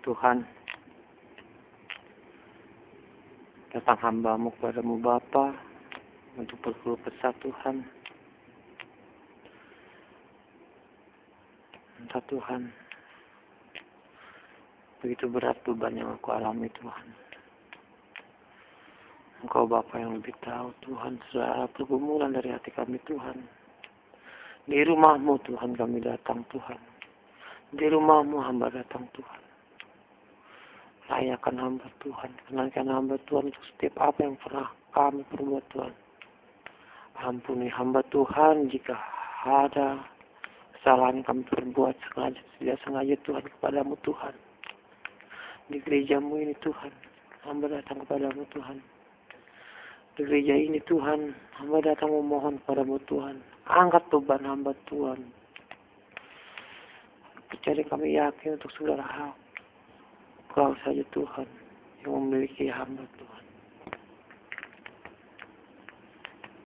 Tuhan, datang hamba-Mu kepadamu Bapa untuk berkeluh kesah Tuhan. Entah Tuhan, begitu berat beban yang aku alami Tuhan. Engkau Bapa yang lebih tahu Tuhan, segala pergumulan dari hati kami Tuhan. Di rumah-Mu Tuhan kami datang Tuhan. Di rumah-Mu hamba datang Tuhan. Layakan hamba Tuhan, kenalkan hamba Tuhan untuk setiap apa yang pernah kami perbuat Tuhan. Ampuni hamba Tuhan jika ada kesalahan yang kami perbuat sengaja tidak sengaja Tuhan kepadamu Tuhan. Di gereja-Mu ini Tuhan, hamba datang kepadamu Tuhan. Di gereja ini Tuhan, hamba datang memohon kepadamu Tuhan. Angkat beban hamba Tuhan. Percaya kami yakin untuk segala hal. Kau saja Tuhan yang memiliki hamba Tuhan.